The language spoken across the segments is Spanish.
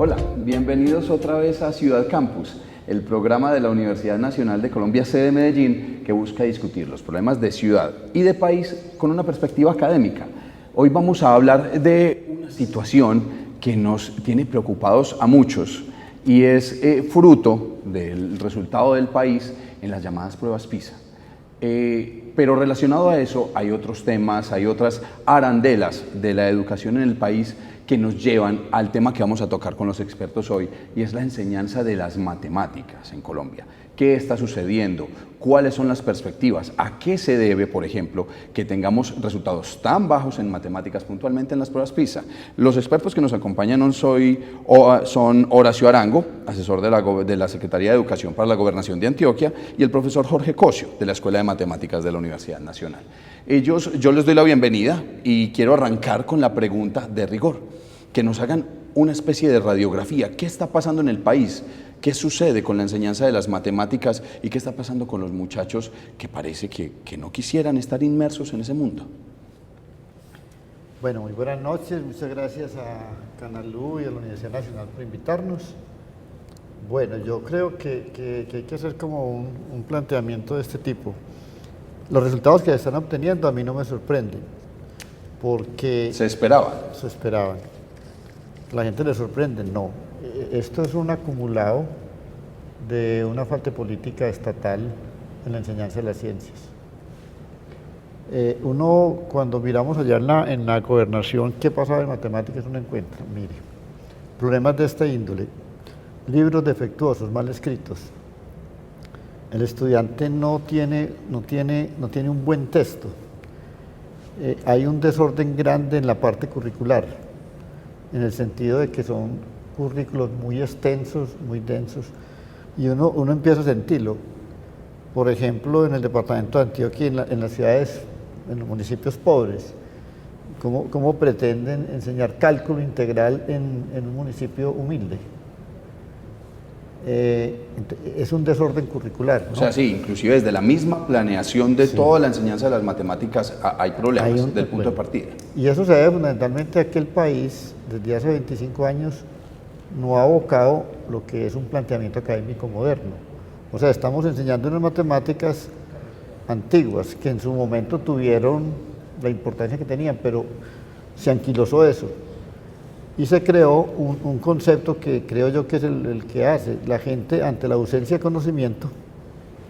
Hola, bienvenidos otra vez a Ciudad Campus, el programa de la Universidad Nacional de Colombia, sede Medellín, que busca discutir los problemas de ciudad y de país con una perspectiva académica. Hoy vamos a hablar de una situación que nos tiene preocupados a muchos y es fruto del resultado del país en las llamadas pruebas PISA. Pero relacionado a eso hay otros temas, hay otras arandelas de la educación en el país que nos llevan al tema que vamos a tocar con los expertos hoy, y es la enseñanza de las matemáticas en Colombia. ¿Qué está sucediendo? ¿Cuáles son las perspectivas? ¿A qué se debe, por ejemplo, que tengamos resultados tan bajos en matemáticas puntualmente en las pruebas PISA? Los expertos que nos acompañan son Horacio Arango, asesor de la Secretaría de Educación para la Gobernación de Antioquia, y el profesor Jorge Cosio, de la Escuela de Matemáticas de la Universidad Nacional. Yo les doy la bienvenida y quiero arrancar con la pregunta de rigor, que nos hagan una especie de radiografía. ¿Qué está pasando en el país? ¿Qué sucede con la enseñanza de las matemáticas? ¿Y qué está pasando con los muchachos que parece que no quisieran estar inmersos en ese mundo? Bueno, muy buenas noches. Muchas gracias a Canal U y a la Universidad Nacional por invitarnos. Bueno, yo creo que hay que hacer como un planteamiento de este tipo. Los resultados que se están obteniendo a mí no me sorprenden, porque... ¿Se esperaban? Se esperaban. ¿La gente le sorprende? No. Esto es un acumulado de una falta de política estatal en la enseñanza de las ciencias. Uno, cuando miramos allá en la gobernación, ¿qué pasaba en matemáticas? Uno encuentra, mire, problemas de esta índole, libros defectuosos, mal escritos. El estudiante no tiene un buen texto. Hay un desorden grande en la parte curricular, en el sentido de que son currículos muy extensos, muy densos, y uno empieza a sentirlo. Por ejemplo, en el departamento de Antioquia, en las ciudades, en los municipios pobres, ¿cómo pretenden enseñar cálculo integral en un municipio humilde? Es un desorden curricular, ¿no? O sea, sí, inclusive desde la misma planeación de toda la enseñanza de las matemáticas hay problemas del punto de partida. Y eso se debe fundamentalmente a que el país, desde hace 25 años, no ha abocado lo que es un planteamiento académico moderno. O sea, estamos enseñando unas matemáticas antiguas que en su momento tuvieron la importancia que tenían, pero se anquilosó eso. Y se creó un concepto que creo yo que es el que hace la gente ante la ausencia de conocimiento,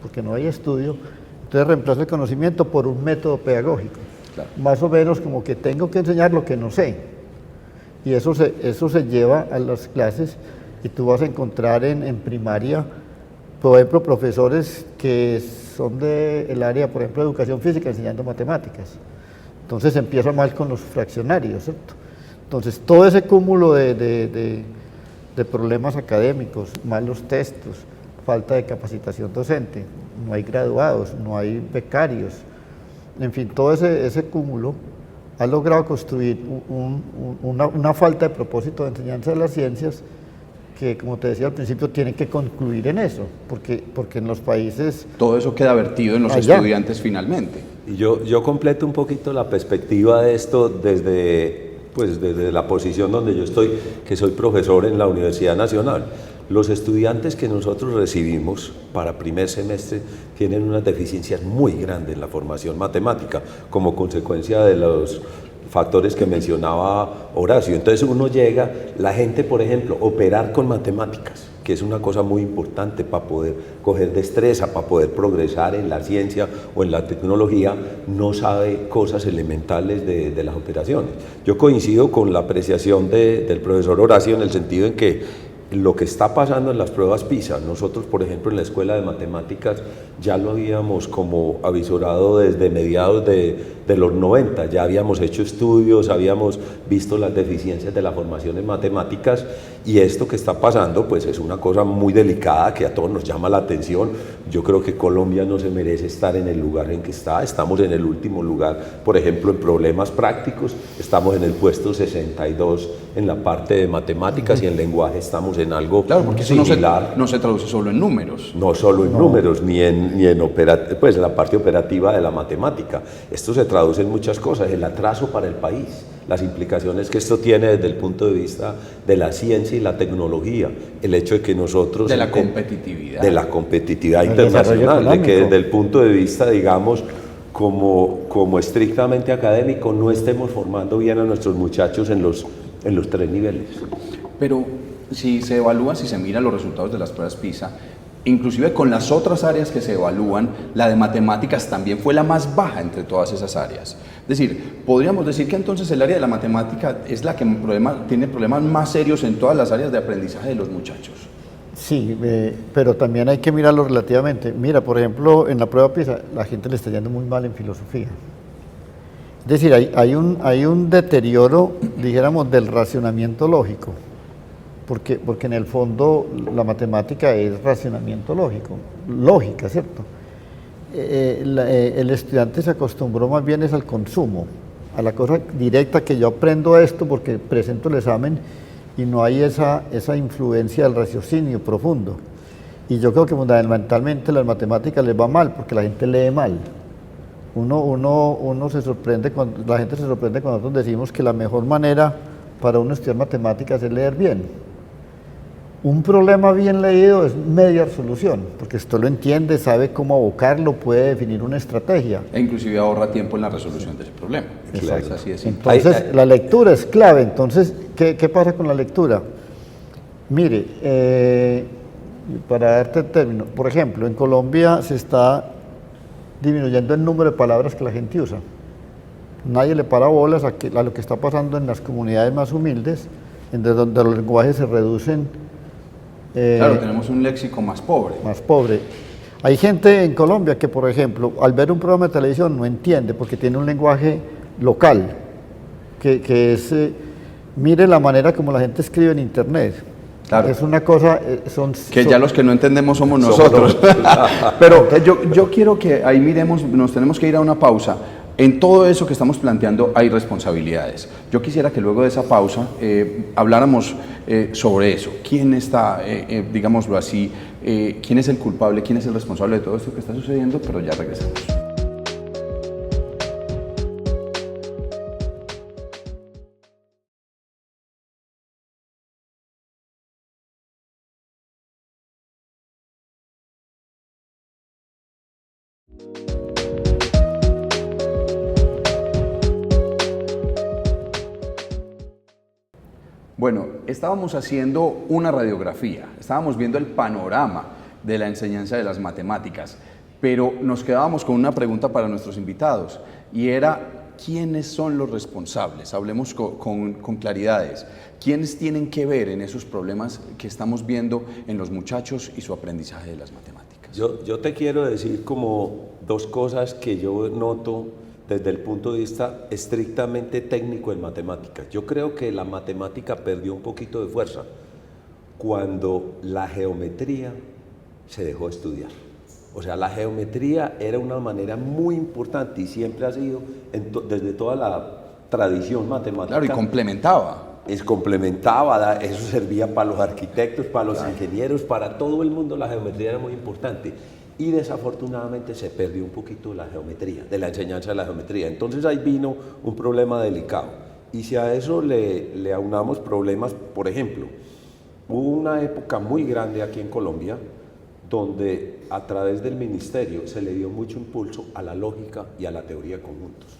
porque no hay estudio, entonces reemplaza el conocimiento por un método pedagógico. Claro. Más o menos como que tengo que enseñar lo que no sé. Y eso se lleva a las clases, y tú vas a encontrar en primaria, por ejemplo, profesores que son del área, por ejemplo, de educación física, enseñando matemáticas. Entonces empieza mal con los fraccionarios, ¿cierto? Entonces, todo ese cúmulo de problemas académicos, malos textos, falta de capacitación docente, no hay graduados, no hay becarios, en fin, todo ese cúmulo ha logrado construir una falta de propósito de enseñanza de las ciencias que, como te decía al principio, tiene que concluir en eso, porque en los países... Todo eso queda vertido en los estudiantes finalmente. Y yo completo un poquito la perspectiva de esto desde la posición donde yo estoy, que soy profesor en la Universidad Nacional. Los estudiantes que nosotros recibimos para primer semestre tienen unas deficiencias muy grandes en la formación matemática, como consecuencia de los factores que mencionaba Horacio. Entonces uno llega, la gente, por ejemplo, operar con matemáticas, que es una cosa muy importante para poder coger destreza, para poder progresar en la ciencia o en la tecnología, no sabe cosas elementales de las operaciones. Yo coincido con la apreciación del profesor Horacio en el sentido en que lo que está pasando en las pruebas PISA, nosotros por ejemplo en la Escuela de Matemáticas ya lo habíamos como avisorado desde mediados de los 90, ya habíamos hecho estudios, habíamos visto las deficiencias de la formación en matemáticas, y esto que está pasando pues es una cosa muy delicada que a todos nos llama la atención. Yo creo que Colombia no se merece estar en el lugar en que está, estamos en el último lugar, por ejemplo en problemas prácticos, estamos en el puesto 62 en la parte de matemáticas y en lenguaje estamos estamos en algo Claro, porque eso similar. no se traduce solo en números. No solo en números, ni en pues, la parte operativa de la matemática. Esto se traduce en muchas cosas, el atraso para el país, las implicaciones que esto tiene desde el punto de vista de la ciencia y la tecnología, el hecho de que nosotros... De la competitividad. De la competitividad El internacional, desarrollo de que económico. desde el punto de vista, digamos, como estrictamente académico, no estemos formando bien a nuestros muchachos en los 3 niveles. Pero si se evalúa, si se mira los resultados de las pruebas PISA, inclusive con las otras áreas que se evalúan, la de matemáticas también fue la más baja entre todas esas áreas. Es decir, podríamos decir que entonces el área de la matemática es la que tiene problemas más serios en todas las áreas de aprendizaje de los muchachos. Sí, pero también hay que mirarlo relativamente. Mira, por ejemplo, en la prueba PISA, la gente le está yendo muy mal en filosofía. Es decir, hay un deterioro, dijéramos, del racionamiento lógico, porque en el fondo la matemática es racionamiento lógico, lógica, ¿cierto? El estudiante se acostumbró más bien es al consumo, a la cosa directa, que yo aprendo esto porque presento el examen y no hay esa influencia del raciocinio profundo. Y yo creo que fundamentalmente las matemáticas les va mal porque la gente lee mal. Uno se sorprende la gente se sorprende cuando nosotros decimos que la mejor manera para uno estudiar matemáticas es leer bien. Un problema bien leído es media solución, porque usted lo entiende, sabe cómo abocarlo, puede definir una estrategia. E inclusive ahorra tiempo en la resolución de ese problema. Exacto. Es así de simple. Entonces, la lectura es clave. Entonces, ¿qué pasa con la lectura? Mire, para darte el término, por ejemplo, en Colombia se está disminuyendo el número de palabras que la gente usa. Nadie le para bolas a lo que está pasando en las comunidades más humildes, donde los lenguajes se reducen. Claro, tenemos un léxico más pobre. Más pobre. Hay gente en Colombia que, por ejemplo, al ver un programa de televisión no entiende porque tiene un lenguaje local, que es, mire la manera como la gente escribe en internet. Claro. Es una cosa, ya los que no entendemos somos nosotros. Pero yo quiero que ahí miremos, nos tenemos que ir a una pausa. En todo eso que estamos planteando hay responsabilidades. Yo quisiera que luego de esa pausa habláramos sobre eso. ¿Quién está, digámoslo así, quién es el culpable, quién es el responsable de todo esto que está sucediendo? Pero ya regresamos. Bueno, estábamos haciendo una radiografía, estábamos viendo el panorama de la enseñanza de las matemáticas, pero nos quedábamos con una pregunta para nuestros invitados y era, ¿quiénes son los responsables? Hablemos con claridades. ¿Quiénes tienen que ver en esos problemas que estamos viendo en los muchachos y su aprendizaje de las matemáticas? Yo te quiero decir como 2 cosas que yo noto desde el punto de vista estrictamente técnico en matemáticas. Yo creo que la matemática perdió un poquito de fuerza cuando la geometría se dejó de estudiar. O sea, la geometría era una manera muy importante y siempre ha sido, desde toda la tradición matemática. Claro, y complementaba. Complementaba, eso servía para los arquitectos, para los ingenieros, para todo el mundo la geometría era muy importante. Y desafortunadamente se perdió un poquito la geometría, de la enseñanza de la geometría. Entonces ahí vino un problema delicado. Y si a eso le aunamos problemas, por ejemplo, hubo una época muy grande aquí en Colombia donde a través del ministerio se le dio mucho impulso a la lógica y a la teoría de conjuntos.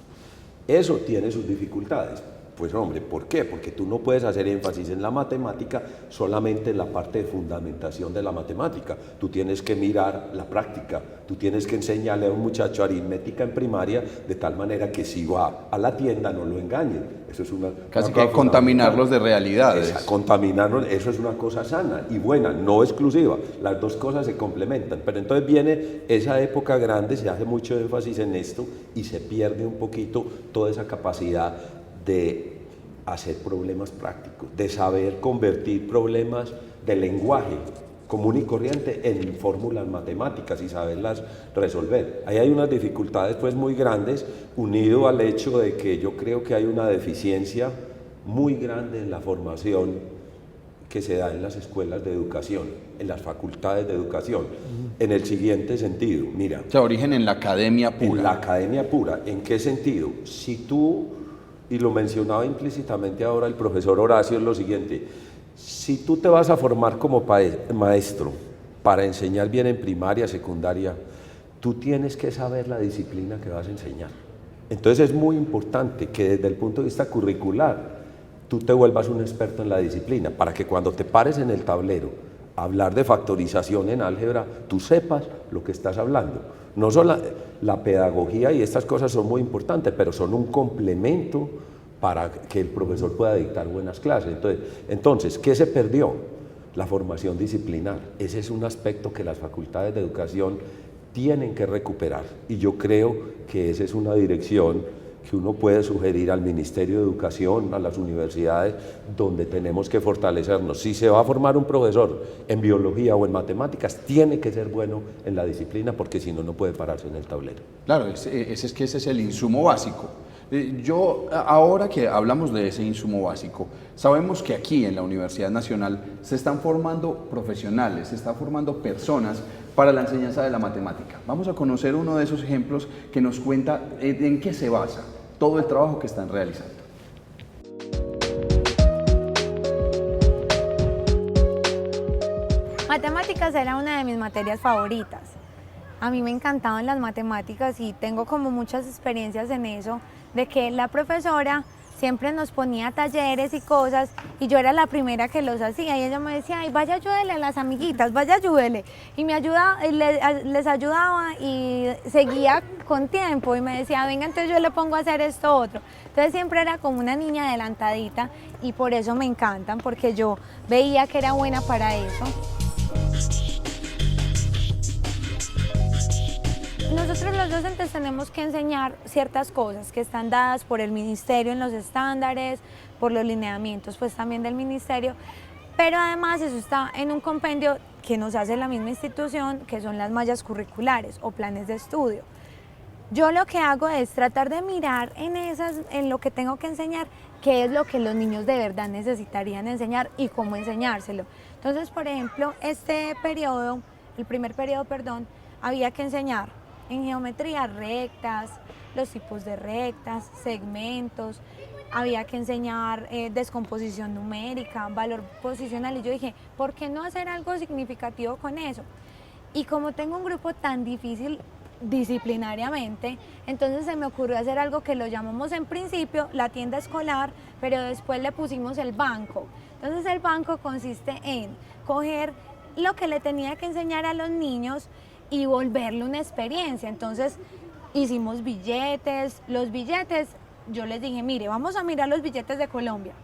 Eso tiene sus dificultades. Pues hombre, ¿por qué? Porque tú no puedes hacer énfasis en la matemática solamente en la parte de fundamentación de la matemática. Tú tienes que mirar la práctica, tú tienes que enseñarle a un muchacho aritmética en primaria de tal manera que si va a la tienda no lo engañen. Eso es casi que contaminarlos de realidades. Contaminarlos, eso es una cosa sana y buena, no exclusiva. Las 2 cosas se complementan. Pero entonces viene esa época grande, se hace mucho énfasis en esto y se pierde un poquito toda esa capacidad de hacer problemas prácticos, de saber convertir problemas de lenguaje común y corriente en fórmulas matemáticas y saberlas resolver. Ahí hay unas dificultades pues muy grandes, unido al hecho de que yo creo que hay una deficiencia muy grande en la formación que se da en las escuelas de educación, en las facultades de educación, en el siguiente sentido, mira. O sea, origen en la academia pura. En la academia pura, ¿en qué sentido? Si tú, y lo mencionaba implícitamente ahora el profesor Horacio, es lo siguiente, si tú te vas a formar como maestro para enseñar bien en primaria, secundaria, tú tienes que saber la disciplina que vas a enseñar. Entonces es muy importante que desde el punto de vista curricular tú te vuelvas un experto en la disciplina, para que cuando te pares en el tablero a hablar de factorización en álgebra, tú sepas lo que estás hablando. No solo la pedagogía y estas cosas son muy importantes, pero son un complemento para que el profesor pueda dictar buenas clases. Entonces, ¿qué se perdió? La formación disciplinar. Ese es un aspecto que las facultades de educación tienen que recuperar, y yo creo que esa es una dirección que uno puede sugerir al Ministerio de Educación, a las universidades, donde tenemos que fortalecernos. Si se va a formar un profesor en biología o en matemáticas, tiene que ser bueno en la disciplina, porque si no, no puede pararse en el tablero. Claro, ese es el insumo básico. Yo, ahora que hablamos de ese insumo básico, sabemos que aquí en la Universidad Nacional se están formando profesionales, se están formando personas para la enseñanza de la matemática. Vamos a conocer uno de esos ejemplos que nos cuenta en qué se basa todo el trabajo que están realizando. Matemáticas era una de mis materias favoritas. A mí me encantaban las matemáticas y tengo como muchas experiencias en eso, de que la profesora siempre nos ponía talleres y cosas y yo era la primera que los hacía y ella me decía, ay, vaya ayúdele a las amiguitas, vaya ayúdele. Y les ayudaba y seguía con tiempo y me decía, venga, entonces yo le pongo a hacer esto otro. Entonces siempre era como una niña adelantadita y por eso me encantan, porque yo veía que era buena para eso. Nosotros los docentes tenemos que enseñar ciertas cosas que están dadas por el ministerio en los estándares, por los lineamientos pues también del ministerio, pero además eso está en un compendio que nos hace la misma institución, que son las mallas curriculares o planes de estudio. Yo lo que hago es tratar de mirar en lo que tengo que enseñar, qué es lo que los niños de verdad necesitarían enseñar y cómo enseñárselo. Entonces, por ejemplo, el primer periodo, había que enseñar en geometría rectas, los tipos de rectas, segmentos, había que enseñar descomposición numérica, valor posicional, y yo dije, ¿por qué no hacer algo significativo con eso? Y como tengo un grupo tan difícil disciplinariamente, entonces se me ocurrió hacer algo que lo llamamos en principio la tienda escolar, pero después le pusimos el banco. Entonces el banco consiste en coger lo que le tenía que enseñar a los niños y volverle una experiencia. Entonces hicimos billetes, los billetes, yo les dije, mire, vamos a mirar los billetes de Colombia.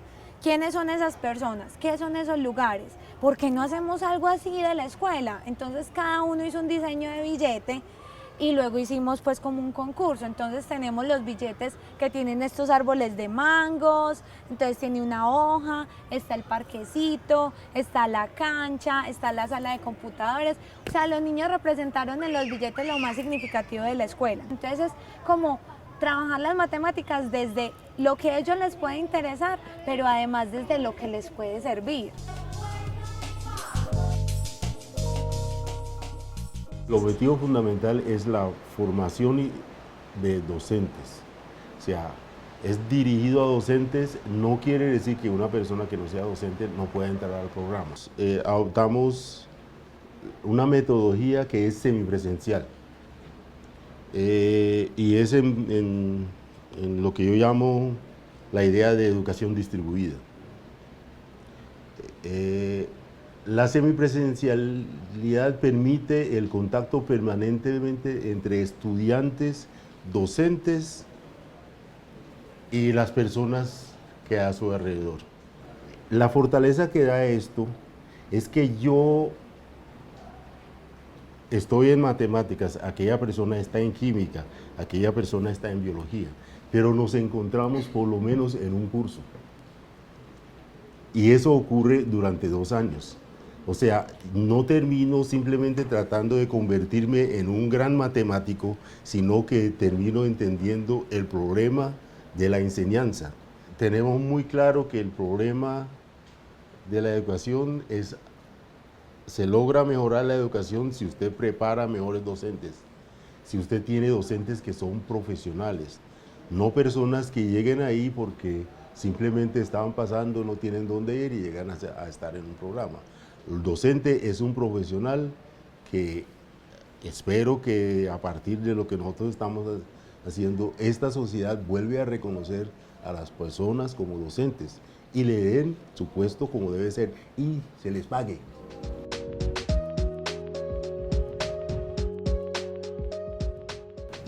¿Quiénes son esas personas? ¿Qué son esos lugares? ¿Por qué no hacemos algo así de la escuela? Entonces cada uno hizo un diseño de billete y luego hicimos pues como un concurso. Entonces tenemos los billetes que tienen estos árboles de mangos, entonces tiene una hoja, está el parquecito, está la cancha, está la sala de computadores. O sea, los niños representaron en los billetes lo más significativo de la escuela. Entonces es como trabajar las matemáticas desde lo que a ellos les puede interesar, pero además desde lo que les puede servir. El objetivo fundamental es la formación de docentes, o sea, es dirigido a docentes, no quiere decir que una persona que no sea docente no pueda entrar al programa. Adoptamos una metodología que es semipresencial y es en lo que yo llamo la idea de educación distribuida. La semipresencialidad permite el contacto permanentemente entre estudiantes, docentes y las personas que hay a su alrededor. La fortaleza que da esto es que yo estoy en matemáticas, aquella persona está en química, aquella persona está en biología, pero nos encontramos por lo menos en un curso. Y eso ocurre durante 2 años. O sea, no termino simplemente tratando de convertirme en un gran matemático, sino que termino entendiendo el problema de la enseñanza. Tenemos muy claro que el problema de la educación es, se logra mejorar la educación si usted prepara mejores docentes, si usted tiene docentes que son profesionales, no personas que lleguen ahí porque simplemente estaban pasando, no tienen dónde ir y llegan a estar en un programa. El docente es un profesional que espero que a partir de lo que nosotros estamos haciendo, esta sociedad vuelve a reconocer a las personas como docentes y le den su puesto como debe ser y se les pague.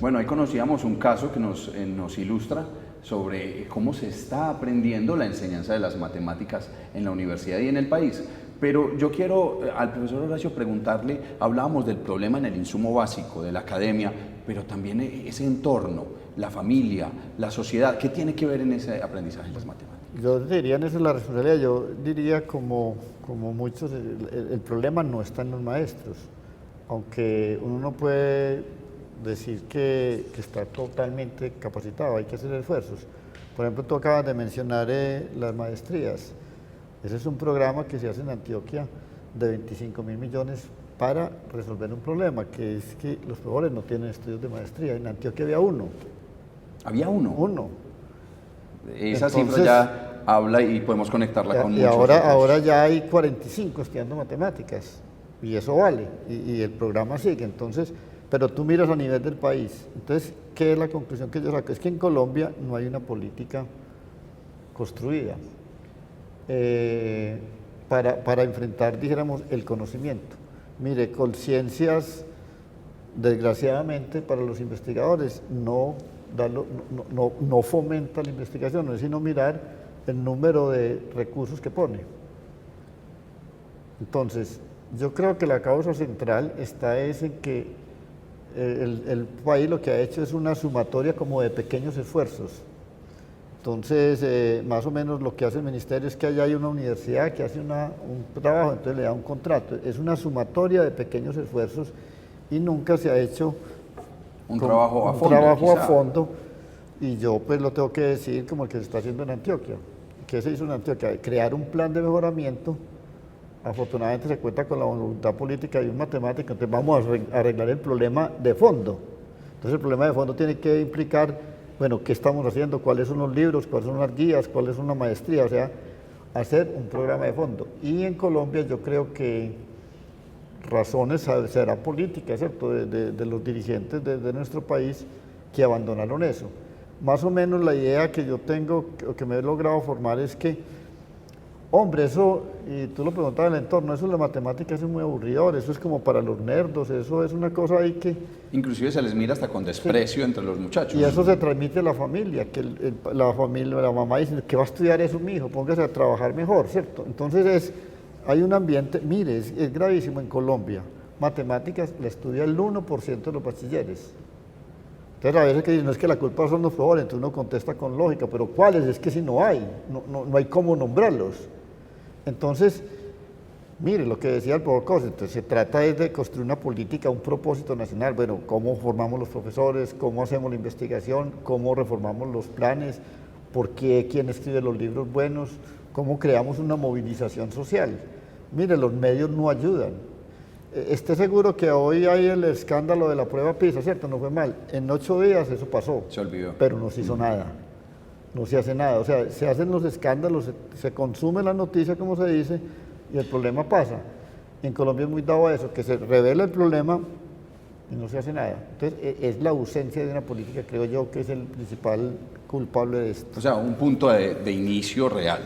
Bueno, ahí conocíamos un caso que nos ilustra sobre cómo se está aprendiendo la enseñanza de las matemáticas en la universidad y en el país. Pero yo quiero al profesor Horacio preguntarle, hablábamos del problema en el insumo básico, de la academia, pero también ese entorno, la familia, la sociedad, ¿qué tiene que ver en ese aprendizaje de las matemáticas? Yo diría, en eso es la responsabilidad, yo diría como muchos, el problema no está en los maestros, aunque uno no puede decir que está totalmente capacitado, hay que hacer esfuerzos. Por ejemplo, tú acabas de mencionar las maestrías. Ese es un programa que se hace en Antioquia de 25.000 millones para resolver un problema, que es que los profesores no tienen estudios de maestría. En Antioquia había uno. ¿Había uno? Uno. Esa Entonces, cifra ya habla y podemos conectarla con y muchos otros. ahora ya hay 45 estudiando matemáticas, y eso vale, y el programa sigue. Entonces, pero tú miras a nivel del país. Entonces, ¿qué es la conclusión que yo saco? Es que en Colombia no hay una política construida para enfrentar, dijéramos, el conocimiento. Mire, con ciencias, desgraciadamente para los investigadores, no fomenta la investigación, no es sino mirar el número de recursos que pone. Entonces, yo creo que la causa central está en que el país lo que ha hecho es una sumatoria como de pequeños esfuerzos. Entonces, más o menos lo que hace el ministerio es que allá hay una universidad que hace un trabajo, entonces le da un contrato. Es una sumatoria de pequeños esfuerzos y nunca se ha hecho un trabajo a fondo. Y yo pues lo tengo que decir como el que se está haciendo en Antioquia. ¿Qué se hizo en Antioquia? Crear un plan de mejoramiento. Afortunadamente se cuenta con la voluntad política y un matemático, entonces vamos a arreglar el problema de fondo. Entonces el problema de fondo tiene que implicar, bueno, ¿qué estamos haciendo? ¿Cuáles son los libros? ¿Cuáles son las guías? ¿Cuál es una maestría? O sea, hacer un programa de fondo. Y en Colombia yo creo que razones será política, ¿cierto? De los dirigentes de nuestro país que abandonaron eso. Más o menos la idea que yo tengo, o que me he logrado formar es que hombre, eso, y tú lo preguntabas en el entorno, eso de la matemática es muy aburridor, eso es como para los nerdos, eso es una cosa ahí que... Inclusive se les mira hasta con desprecio entre los muchachos. Y eso se transmite a la familia, que la familia, la mamá dice, ¿qué va a estudiar eso mi hijo? Póngase a trabajar mejor, ¿cierto? Entonces hay un ambiente, mire, es gravísimo en Colombia, matemáticas la estudia el 1% de los bachilleres. Entonces a veces que dicen, no es que la culpa son los profesores, entonces uno contesta con lógica, pero ¿cuáles? Es que si no hay, no hay cómo nombrarlos. Entonces, mire lo que decía el profesor Costa, entonces se trata de construir una política, un propósito nacional, bueno, cómo formamos los profesores, cómo hacemos la investigación, cómo reformamos los planes, por qué, quién escribe los libros buenos, cómo creamos una movilización social. Mire, los medios no ayudan. Esté seguro que hoy hay el escándalo de la prueba PISA, ¿cierto? No fue mal. En 8 días eso pasó. Se olvidó. Pero no se hizo nada. No se hace nada, o sea, se hacen los escándalos, se consume la noticia, como se dice, y el problema pasa. En Colombia es muy dado a eso, que se revela el problema y no se hace nada. Entonces, es la ausencia de una política, creo yo, que es el principal culpable de esto. O sea, un punto de inicio real.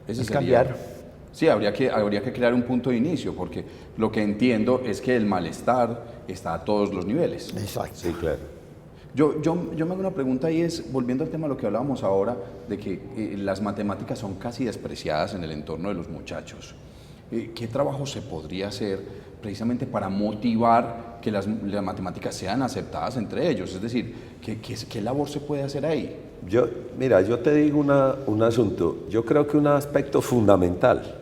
Ese Es sería. cambiar. Sí, habría que crear un punto de inicio, porque lo que entiendo es que el malestar está a todos los niveles. Exacto. Sí, claro. Yo me hago una pregunta y es, volviendo al tema de lo que hablábamos ahora, de que las matemáticas son casi despreciadas en el entorno de los muchachos. ¿Qué trabajo se podría hacer precisamente para motivar que las matemáticas sean aceptadas entre ellos? Es decir, ¿qué labor se puede hacer ahí? Mira, yo te digo un asunto. Yo creo que un aspecto fundamental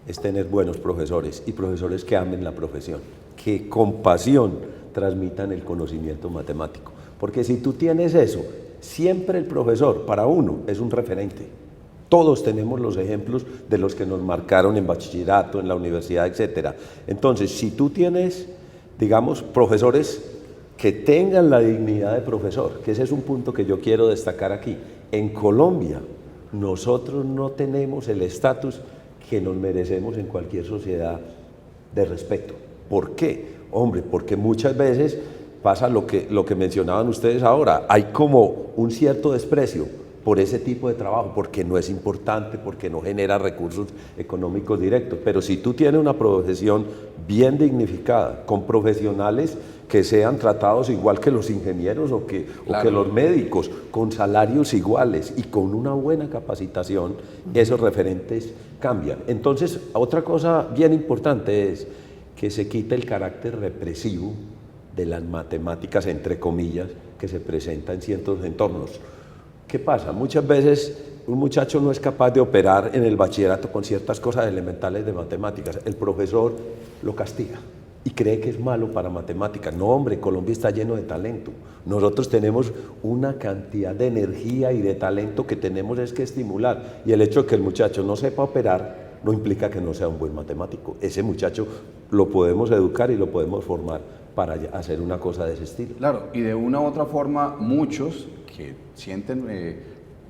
es tener buenos profesores y profesores que amen la profesión, que con pasión transmitan el conocimiento matemático. Porque si tú tienes eso, siempre el profesor para uno es un referente. Todos tenemos los ejemplos de los que nos marcaron en bachillerato, en la universidad, etc. Entonces, si tú tienes, digamos, profesores que tengan la dignidad de profesor, que ese es un punto que yo quiero destacar aquí. En Colombia, nosotros no tenemos el estatus que nos merecemos en cualquier sociedad de respeto. ¿Por qué? Hombre, porque muchas veces pasa lo que mencionaban ustedes ahora, hay como un cierto desprecio por ese tipo de trabajo, porque no es importante, porque no genera recursos económicos directos. Pero si tú tienes una profesión bien dignificada, con profesionales que sean tratados igual que los ingenieros o que los médicos, con salarios iguales y con una buena capacitación, esos referentes cambian. Entonces, otra cosa bien importante es que se quite el carácter represivo de las matemáticas, entre comillas, que se presenta en ciertos entornos. ¿Qué pasa? Muchas veces un muchacho no es capaz de operar en el bachillerato con ciertas cosas elementales de matemáticas. El profesor lo castiga y cree que es malo para matemáticas. No, hombre, Colombia está lleno de talento. Nosotros tenemos una cantidad de energía y de talento que tenemos es que estimular. Y el hecho de que el muchacho no sepa operar no implica que no sea un buen matemático. Ese muchacho lo podemos educar y lo podemos formar para hacer una cosa de ese estilo. Claro, y de una u otra forma, muchos que sienten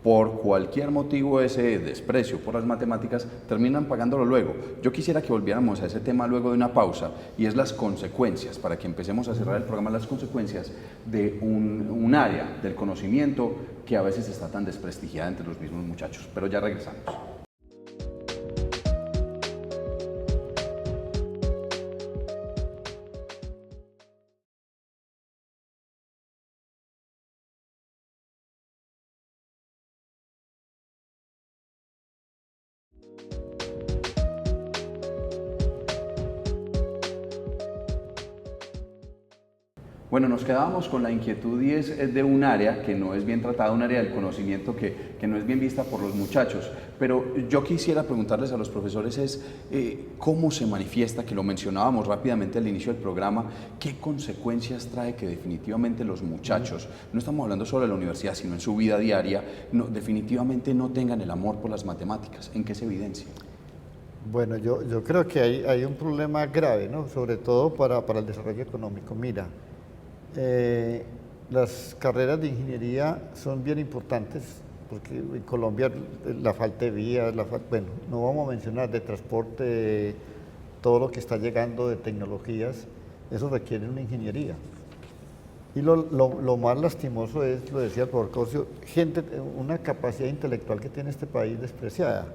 por cualquier motivo ese desprecio por las matemáticas, terminan pagándolo luego. Yo quisiera que volviéramos a ese tema luego de una pausa, y es las consecuencias, para que empecemos a cerrar el programa, las consecuencias de un área del conocimiento que a veces está tan desprestigiada entre los mismos muchachos. Pero ya regresamos. Bueno, nos quedábamos con la inquietud, y es de un área que no es bien tratada, un área del conocimiento que no es bien vista por los muchachos. Pero yo quisiera preguntarles a los profesores cómo se manifiesta, que lo mencionábamos rápidamente al inicio del programa, qué consecuencias trae que definitivamente los muchachos, no estamos hablando solo de la universidad, sino en su vida diaria, definitivamente no tengan el amor por las matemáticas. ¿En qué se evidencia? Bueno, yo creo que hay un problema grave, ¿no? Sobre todo para el desarrollo económico. Mira, las carreras de ingeniería son bien importantes, porque en Colombia la falta de vías, bueno, no vamos a mencionar de transporte, todo lo que está llegando de tecnologías, eso requiere una ingeniería. Y lo más lastimoso es, lo decía el profesor Cosio, una capacidad intelectual que tiene este país despreciada.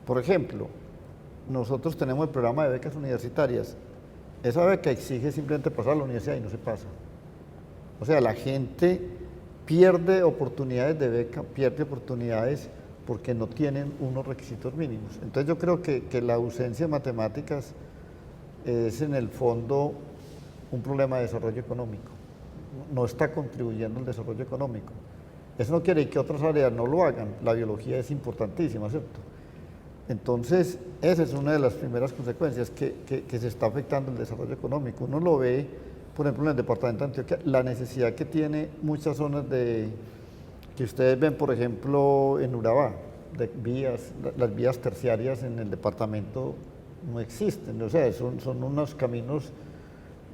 Por ejemplo, nosotros tenemos el programa de becas universitarias. Esa beca exige simplemente pasar a la universidad y no se pasa. O sea, la gente pierde oportunidades de beca, pierde oportunidades porque no tienen unos requisitos mínimos. Entonces yo creo que la ausencia de matemáticas es en el fondo un problema de desarrollo económico. No está contribuyendo al desarrollo económico. Eso no quiere decir que otras áreas no lo hagan. La biología es importantísima, ¿cierto? Entonces, esa es una de las primeras consecuencias, que se está afectando el desarrollo económico. Uno lo ve, por ejemplo, en el departamento de Antioquia, la necesidad que tiene muchas zonas que ustedes ven, por ejemplo, en Urabá, de vías, las vías terciarias en el departamento no existen. O sea, son unos caminos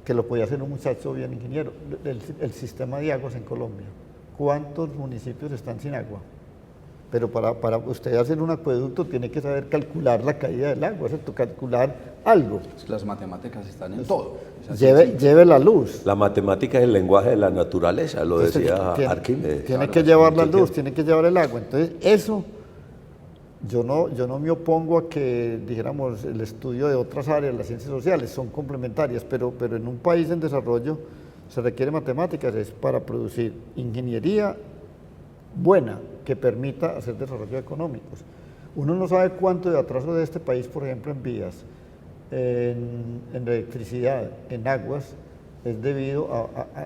que lo podía hacer un muchacho bien ingeniero. El sistema de aguas en Colombia, ¿cuántos municipios están sin agua? Pero para usted hacer un acueducto tiene que saber calcular la caída del agua, ¿cierto? Calcular algo. Las matemáticas están en todo. Lleve la luz. La matemática es el lenguaje de la naturaleza, lo decía Arquímedes. Tiene que llevar la luz, tiene que llevar el agua. Entonces, eso, yo no me opongo a que, dijéramos, el estudio de otras áreas, las ciencias sociales, son complementarias, pero en un país en desarrollo se requiere matemáticas, es para producir ingeniería buena, que permita hacer desarrollo económicos. Uno no sabe cuánto de atraso de este país, por ejemplo, en vías, en electricidad, en aguas, es debido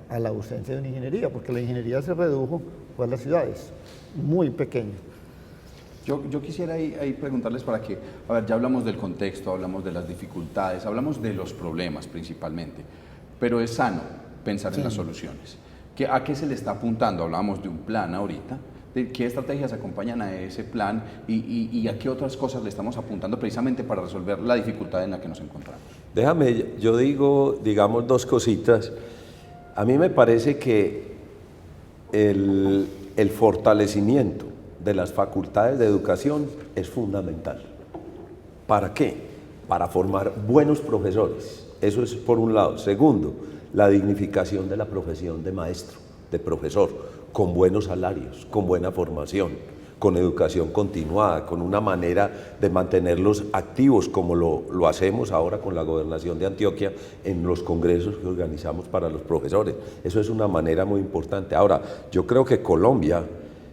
a la ausencia de una ingeniería, porque la ingeniería se redujo a las ciudades, muy pequeño. Yo quisiera ahí preguntarles para que, a ver, ya hablamos del contexto, hablamos de las dificultades, hablamos de los problemas principalmente, pero es sano pensar en las soluciones. ¿A qué se le está apuntando? Hablábamos de un plan ahorita, ¿Qué estrategias acompañan a ese plan y a qué otras cosas le estamos apuntando precisamente para resolver la dificultad en la que nos encontramos? Déjame, yo digo, digamos, dos cositas. A mí me parece que el fortalecimiento de las facultades de educación es fundamental. ¿Para qué? Para formar buenos profesores. Eso es por un lado. Segundo, la dignificación de la profesión de maestro, de profesor, con buenos salarios, con buena formación, con educación continuada, con una manera de mantenerlos activos como lo hacemos ahora con la Gobernación de Antioquia en los congresos que organizamos para los profesores. Eso es una manera muy importante. Ahora, yo creo que Colombia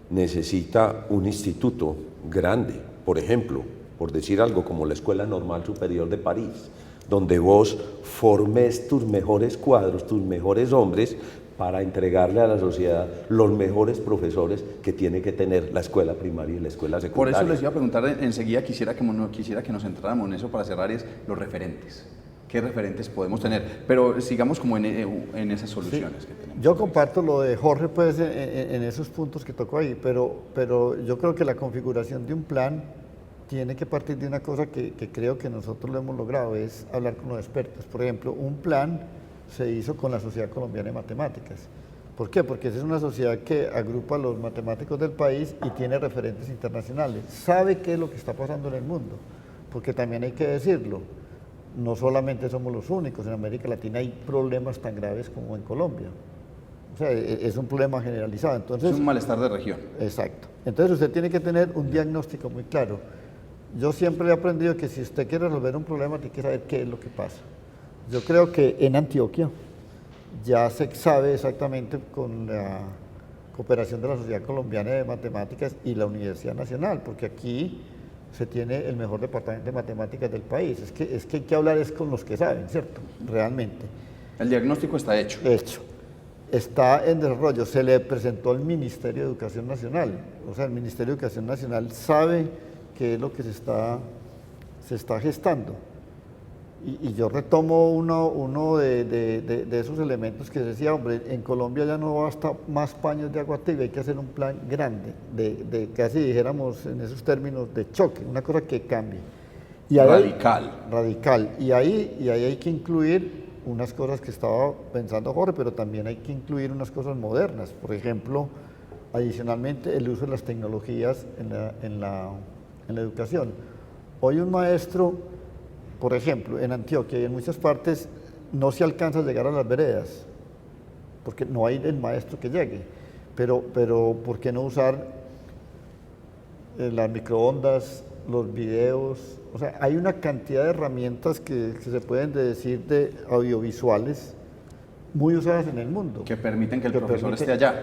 necesita un instituto grande, por ejemplo, por decir algo, como la Escuela Normal Superior de París, donde vos formes tus mejores cuadros, tus mejores hombres, para entregarle a la sociedad los mejores profesores que tiene que tener la escuela primaria y la escuela secundaria. Por eso les iba a preguntar enseguida, quisiera que nos entráramos en eso para cerrar, es los referentes. ¿Qué referentes podemos tener? Pero sigamos como en esas soluciones que tenemos. Yo comparto lo de Jorge pues, en esos puntos que tocó ahí, pero yo creo que la configuración de un plan tiene que partir de una cosa que creo que nosotros lo hemos logrado, es hablar con los expertos. Por ejemplo, un plan se hizo con la Sociedad Colombiana de Matemáticas. ¿Por qué? Porque esa es una sociedad que agrupa a los matemáticos del país y tiene referentes internacionales. Sabe qué es lo que está pasando en el mundo, porque también hay que decirlo, no solamente somos los únicos, en América Latina hay problemas tan graves como en Colombia. O sea, es un problema generalizado. Entonces, es un malestar de región. Exacto. Entonces usted tiene que tener un diagnóstico muy claro. Yo siempre he aprendido que si usted quiere resolver un problema, tiene que saber qué es lo que pasa. Yo creo que en Antioquia ya se sabe exactamente con la cooperación de la Sociedad Colombiana de Matemáticas y la Universidad Nacional, porque aquí se tiene el mejor departamento de matemáticas del país. Es que hay que hablar es con los que saben, ¿cierto? Realmente. El diagnóstico está hecho. Hecho. Está en desarrollo. Se le presentó al Ministerio de Educación Nacional. O sea, el Ministerio de Educación Nacional sabe qué es lo que se está gestando. Y yo retomo uno de esos elementos que decía, hombre, en Colombia ya no basta más paños de agua tibia, hay que hacer un plan grande, de casi dijéramos en esos términos de choque, una cosa que cambie. Y radical. Radical. Y ahí hay que incluir unas cosas que estaba pensando Jorge, pero también hay que incluir unas cosas modernas. Por ejemplo, adicionalmente, el uso de las tecnologías en la educación. Hoy un maestro, por ejemplo, en Antioquia y en muchas partes, no se alcanza a llegar a las veredas, porque no hay el maestro que llegue. Pero ¿por qué no usar las microondas, los videos? O sea, hay una cantidad de herramientas que se pueden decir de audiovisuales muy usadas en el mundo. Que permiten que el profesor esté allá.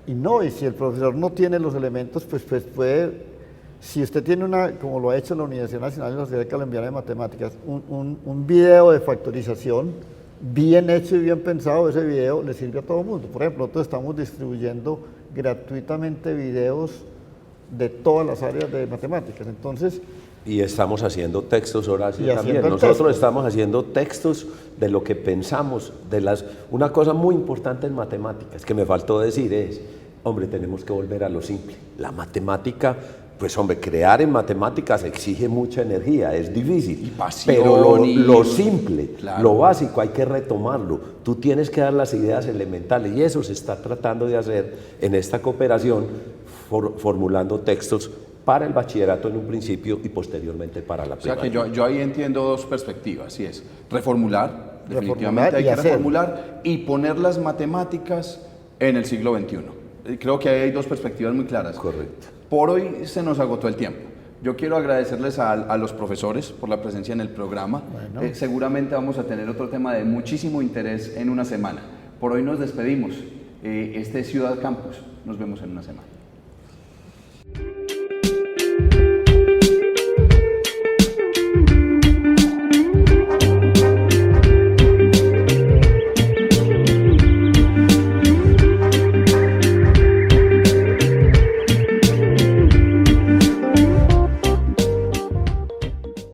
Y si el profesor no tiene los elementos, pues puede... Si usted tiene como lo ha hecho la Universidad Nacional y la Sociedad Colombiana de Matemáticas, un video de factorización bien hecho y bien pensado, ese video le sirve a todo el mundo. Por ejemplo, nosotros estamos distribuyendo gratuitamente videos de todas las áreas de matemáticas. Entonces, y estamos haciendo textos, Horacio, también. Nosotros estamos haciendo textos de lo que pensamos, una cosa muy importante en matemáticas que me faltó decir es, hombre, tenemos que volver a lo simple. La matemática, pues hombre, crear en matemáticas exige mucha energía, es difícil. Y pasión, pero lo simple, claro, lo básico, hay que retomarlo. Tú tienes que dar las ideas elementales y eso se está tratando de hacer en esta cooperación, formulando textos para el bachillerato en un principio y posteriormente para la primaria. O sea que yo ahí entiendo dos perspectivas, y es reformular, definitivamente hay que reformular y poner las matemáticas en el siglo XXI. Creo que ahí hay dos perspectivas muy claras. Correcto. Por hoy se nos agotó el tiempo. Yo quiero agradecerles a los profesores por la presencia en el programa. Bueno. Seguramente vamos a tener otro tema de muchísimo interés en una semana. Por hoy nos despedimos. Este es Ciudad Campus. Nos vemos en una semana.